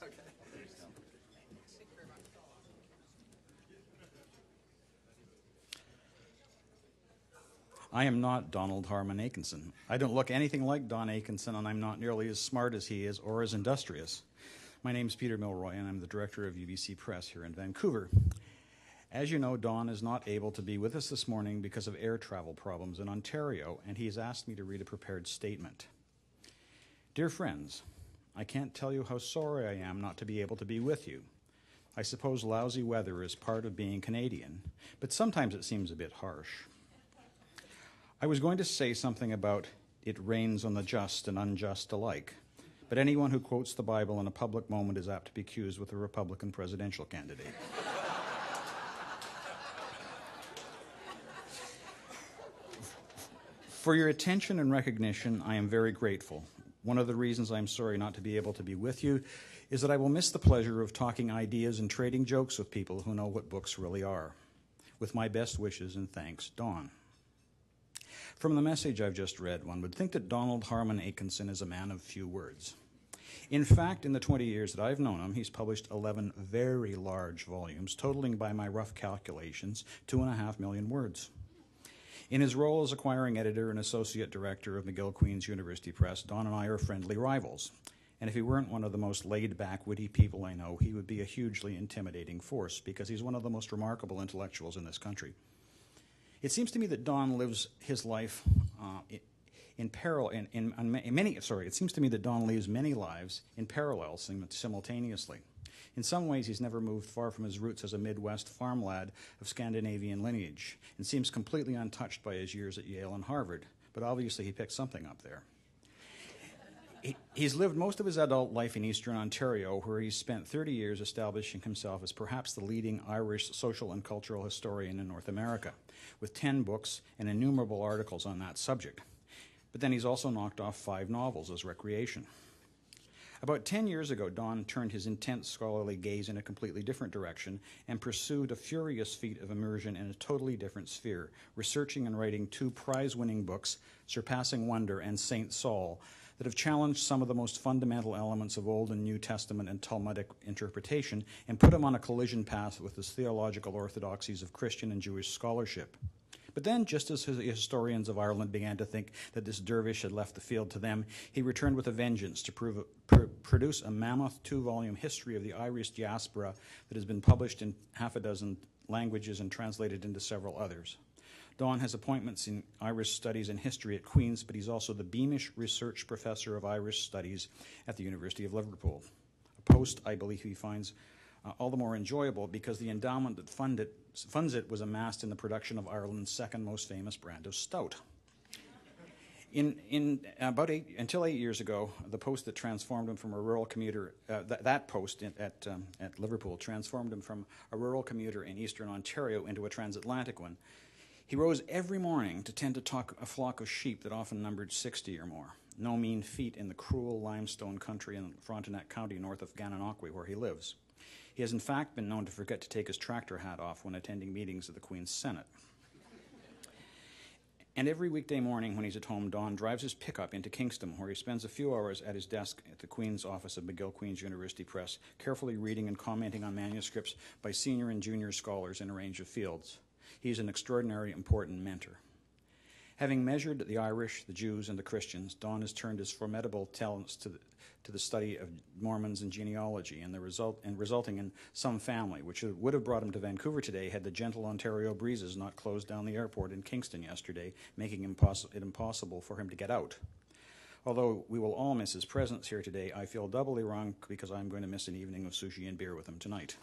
Okay. I am not Donald Harman Akenson. I don't look anything like Don Akenson, and I'm not nearly as smart as he is or as industrious. My name is Peter Milroy, and I'm the director of UBC Press here in Vancouver. As you know, Don is not able to be with us this morning because of air travel problems in Ontario, and he has asked me to read a prepared statement. Dear friends, I can't tell you how sorry I am not to be able to be with you. I suppose lousy weather is part of being Canadian, but sometimes it seems a bit harsh. I was going to say something about it rains on the just and unjust alike, but anyone who quotes the Bible in a public moment is apt to be accused with a Republican presidential candidate. For your attention and recognition, I am very grateful. One of the reasons I'm sorry not to be able to be with you is that I will miss the pleasure of talking ideas and trading jokes with people who know what books really are. With my best wishes and thanks, Don. From the message I've just read, one would think that Donald Harman Akenson is a man of few words. In fact, in the 20 years that I've known him, he's published 11 very large volumes, totaling, by my rough calculations, 2.5 million words. In his role as acquiring editor and associate director of McGill Queen's University Press, Don and I are friendly rivals. And if he weren't one of the most laid-back, witty people I know, he would be a hugely intimidating force, because he's one of the most remarkable intellectuals in this country. It seems to me that Don lives his life in parallel. It seems to me that Don lives many lives in parallel simultaneously. In some ways, he's never moved far from his roots as a Midwest farm lad of Scandinavian lineage, and seems completely untouched by his years at Yale and Harvard. But obviously, he picked something up there. He's lived most of his adult life in Eastern Ontario, where he's spent 30 years establishing himself as perhaps the leading Irish social and cultural historian in North America, with 10 books and innumerable articles on that subject. But then he's also knocked off 5 novels as recreation. About 10 years ago, Don turned his intense scholarly gaze in a completely different direction and pursued a furious feat of immersion in a totally different sphere, researching and writing 2 prize-winning books, Surpassing Wonder and Saint Saul, that have challenged some of the most fundamental elements of Old and New Testament and Talmudic interpretation and put him on a collision path with the theological orthodoxies of Christian and Jewish scholarship. But then, just as the historians of Ireland began to think that this dervish had left the field to them, he returned with a vengeance to produce a mammoth 2-volume history of the Irish diaspora that has been published in half a dozen languages and translated into several others. Don has appointments in Irish Studies and History at Queen's, but he's also the Beamish Research Professor of Irish Studies at the University of Liverpool, a post I believe he finds all the more enjoyable because the endowment that funds it was amassed in the production of Ireland's second most famous brand of stout. Until 8 years ago, the post that transformed him from a rural commuter, that post at Liverpool transformed him from a rural commuter in Eastern Ontario into a transatlantic one. He rose every morning to tend to talk a flock of sheep that often numbered 60 or more. No mean feat in the cruel limestone country in Frontenac County north of Gananoque, where he lives. He has in fact been known to forget to take his tractor hat off when attending meetings of the Queen's Senate. And every weekday morning when he's at home, Don drives his pickup into Kingston, where he spends a few hours at his desk at the Queen's office of McGill Queen's University Press, carefully reading and commenting on manuscripts by senior and junior scholars in a range of fields. He's an extraordinarily important mentor. Having measured the Irish, the Jews, and the Christians, Don has turned his formidable talents to the study of Mormons and genealogy, and resulting in some family, which would have brought him to Vancouver today had the gentle Ontario breezes not closed down the airport in Kingston yesterday, making it impossible for him to get out. Although we will all miss his presence here today, I feel doubly wrong because I'm going to miss an evening of sushi and beer with him tonight.